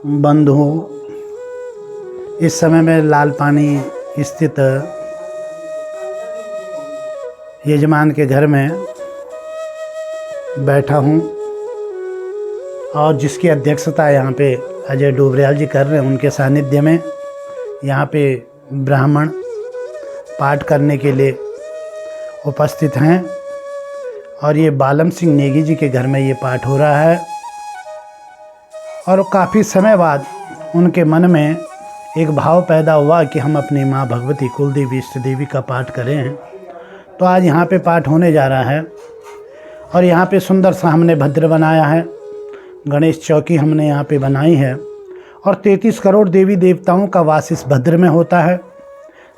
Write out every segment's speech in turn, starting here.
बंधु, इस समय मैं लालपानी स्थित यजमान के घर में बैठा हूँ और जिसकी अध्यक्षता यहाँ पे अजय डोबरियाल जी कर रहे हैं, उनके सानिध्य में यहाँ पे ब्राह्मण पाठ करने के लिए उपस्थित हैं और ये बालम सिंह नेगी जी के घर में ये पाठ हो रहा है। और काफ़ी समय बाद उनके मन में एक भाव पैदा हुआ कि हम अपनी माँ भगवती कुलदेवी इष्ट देवी का पाठ करें। तो आज यहाँ पे पाठ होने जा रहा है और यहाँ पे सुंदर सा हमने भद्र बनाया है, गणेश चौकी हमने यहाँ पे बनाई है और 33 करोड़ देवी देवताओं का वास इस भद्र में होता है।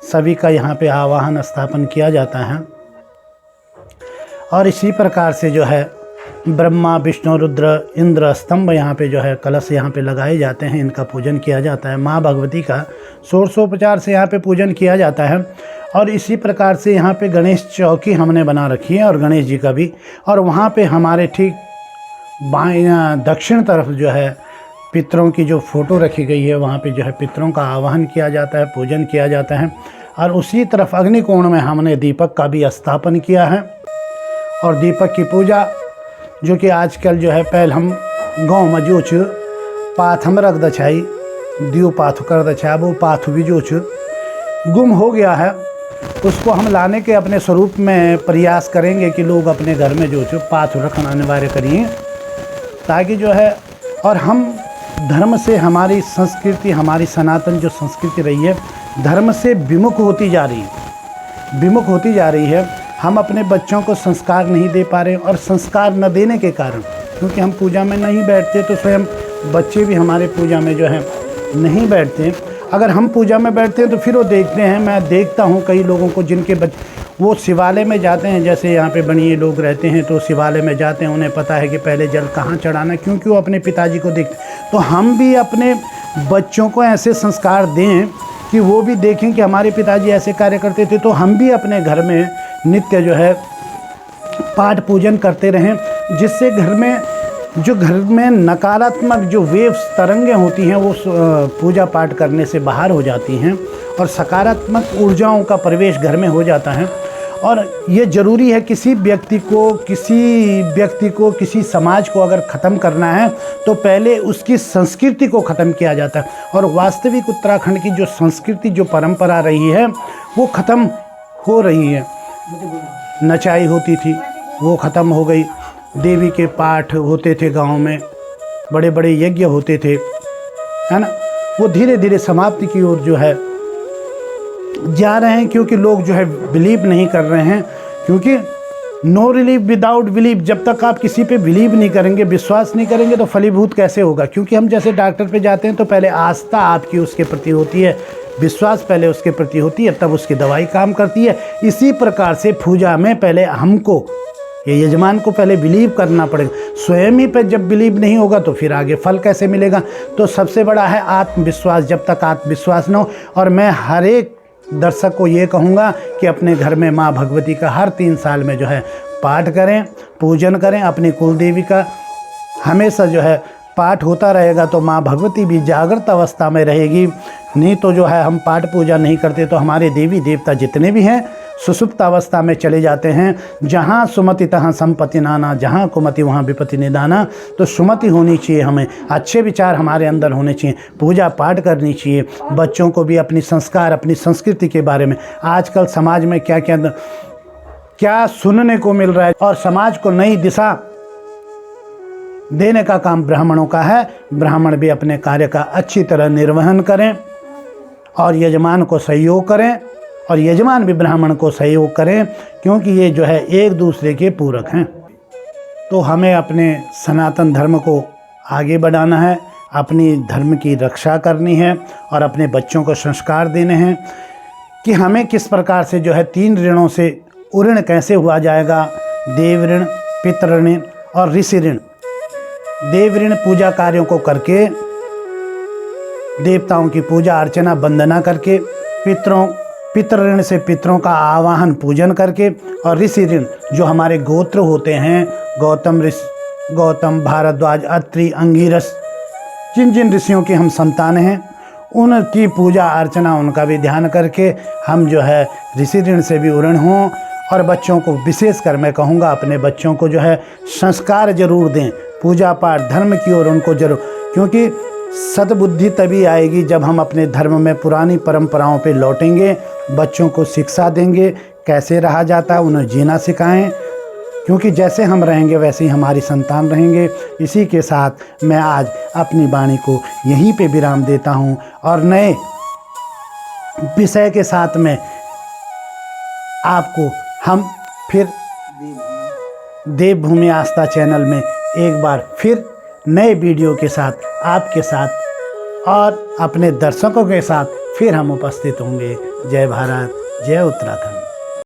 सभी का यहाँ पे आवाहन स्थापन किया जाता है और इसी प्रकार से जो है ब्रह्मा विष्णु रुद्र इंद्र स्तंभ यहाँ पे जो है कलश यहाँ पे लगाए जाते हैं, इनका पूजन किया जाता है। माँ भगवती का षोडशोपचार से यहाँ पे पूजन किया जाता है और इसी प्रकार से यहाँ पे गणेश चौकी हमने बना रखी है और गणेश जी का भी। और वहाँ पे हमारे ठीक बाएं दक्षिण तरफ जो है पितरों की जो फ़ोटो रखी गई है, वहाँ पे जो है पितरों का आवाहन किया जाता है, पूजन किया जाता है। और उसी तरफ अग्निकोण में हमने दीपक का भी स्थापन किया है और दीपक की पूजा जो कि आजकल जो है पहले हम गाँव में जो छ पाथ हम रख दछाई दियो पाथ कर दछा, वो पाथ भी जो छ गुम हो गया है, उसको हम लाने के अपने स्वरूप में प्रयास करेंगे कि लोग अपने घर में जो छ पाथ रखना अनिवार्य करिए, ताकि जो है और हम धर्म से हमारी संस्कृति, हमारी सनातन जो संस्कृति रही है, धर्म से विमुख होती जा रही है। हम अपने बच्चों को संस्कार नहीं दे पा रहे और संस्कार न देने के कारण, क्योंकि हम पूजा में नहीं बैठते तो स्वयं बच्चे भी हमारे पूजा में जो है नहीं बैठते। अगर हम पूजा में बैठते हैं तो फिर वो देखते हैं, मैं देखता हूँ कई लोगों को जिनके बच्चे वो शिवालय में जाते हैं, जैसे यहाँ पे बनिए लोग रहते हैं तो शिवालय में जाते हैं, उन्हें पता है कि पहले जल कहाँ चढ़ाना, क्योंकि वो अपने पिताजी को देखते। तो हम भी अपने बच्चों को ऐसे संस्कार दें कि वो भी देखें कि हमारे पिताजी ऐसे कार्य करते थे, तो हम भी अपने घर में नित्य जो है पाठ पूजन करते रहें, जिससे घर में नकारात्मक जो वेव्स तरंगें होती हैं वो पूजा पाठ करने से बाहर हो जाती हैं और सकारात्मक ऊर्जाओं का प्रवेश घर में हो जाता है। और ये ज़रूरी है, किसी व्यक्ति को किसी समाज को अगर ख़त्म करना है तो पहले उसकी संस्कृति को ख़त्म किया जाता है। और वास्तविक उत्तराखंड की जो संस्कृति, जो परंपरा रही है, वो ख़त्म हो रही है। नचाई होती थी वो ख़त्म हो गई, देवी के पाठ होते थे गांव में, बड़े बड़े यज्ञ होते थे, है ना, वो धीरे धीरे समाप्ति की ओर जो है जा रहे हैं, क्योंकि लोग जो है बिलीव नहीं कर रहे हैं। क्योंकि नो रिलीफ विदाउट बिलीव, जब तक आप किसी पे बिलीव नहीं करेंगे, विश्वास नहीं करेंगे तो फलीभूत कैसे होगा। क्योंकि हम जैसे डॉक्टर पे जाते हैं तो पहले आस्था आपकी उसके प्रति होती है, विश्वास पहले उसके प्रति होती है, तब उसकी दवाई काम करती है। इसी प्रकार से पूजा में पहले हमको, ये यजमान को पहले बिलीव करना पड़ेगा। स्वयं ही पे जब बिलीव नहीं होगा तो फिर आगे फल कैसे मिलेगा। तो सबसे बड़ा है आत्मविश्वास। जब तक आत्मविश्वास न हो, और मैं हर एक दर्शक को ये कहूँगा कि अपने घर में माँ भगवती का हर 3 साल में जो है पाठ करें, पूजन करें। अपनी कुलदेवी का हमेशा जो है पाठ होता रहेगा तो माँ भगवती भी जागृत अवस्था में रहेगी। नहीं तो जो है हम पाठ पूजा नहीं करते तो हमारे देवी देवता जितने भी हैं सुषुप्त अवस्था में चले जाते हैं। जहाँ सुमति तहाँ संपत्ति नाना, जहाँ कुमति वहाँ विपत्ति निदाना। तो सुमति होनी चाहिए, हमें अच्छे विचार हमारे अंदर होने चाहिए, पूजा पाठ करनी चाहिए। बच्चों को भी अपनी संस्कार, अपनी संस्कृति के बारे में, आजकल समाज में क्या सुनने को मिल रहा है, और समाज को नई दिशा देने का काम ब्राह्मणों का है। ब्राह्मण भी अपने कार्य का अच्छी तरह निर्वहन करें और यजमान को सहयोग करें और यजमान भी ब्राह्मण को सहयोग करें, क्योंकि ये जो है एक दूसरे के पूरक हैं। तो हमें अपने सनातन धर्म को आगे बढ़ाना है, अपनी धर्म की रक्षा करनी है और अपने बच्चों को संस्कार देने हैं कि हमें किस प्रकार से जो है 3 ऋणों से उऋण कैसे हुआ जाएगा, देव ऋण, पितृ ऋण और ऋषि ऋण। देव ऋण पूजा कार्यों को करके, देवताओं की पूजा अर्चना वंदना करके, पितृ ऋण से पितरों का आवाहन पूजन करके, और ऋषि ऋण जो हमारे गोत्र होते हैं, गौतम, भारद्वाज, अत्रि, अंगिरस, जिन जिन ऋषियों की हम संतान हैं उनकी पूजा अर्चना, उनका भी ध्यान करके हम जो है ऋषि ऋण से भी उऋण हों। और बच्चों को विशेषकर मैं कहूँगा अपने बच्चों को जो है संस्कार जरूर दें, पूजा पाठ धर्म की ओर उनको जरूर, क्योंकि सद्बुद्धि तभी आएगी जब हम अपने धर्म में पुरानी परंपराओं पे लौटेंगे, बच्चों को शिक्षा देंगे कैसे रहा जाता है, उन्हें जीना सिखाएं, क्योंकि जैसे हम रहेंगे वैसे ही हमारी संतान रहेंगे। इसी के साथ मैं आज अपनी वाणी को यहीं पे विराम देता हूँ और नए विषय के साथ में आपको हम फिर देवभूमि आस्था चैनल में एक बार फिर नए वीडियो के साथ आपके साथ और अपने दर्शकों के साथ फिर हम उपस्थित होंगे। जय भारत, जय उत्तराखंड।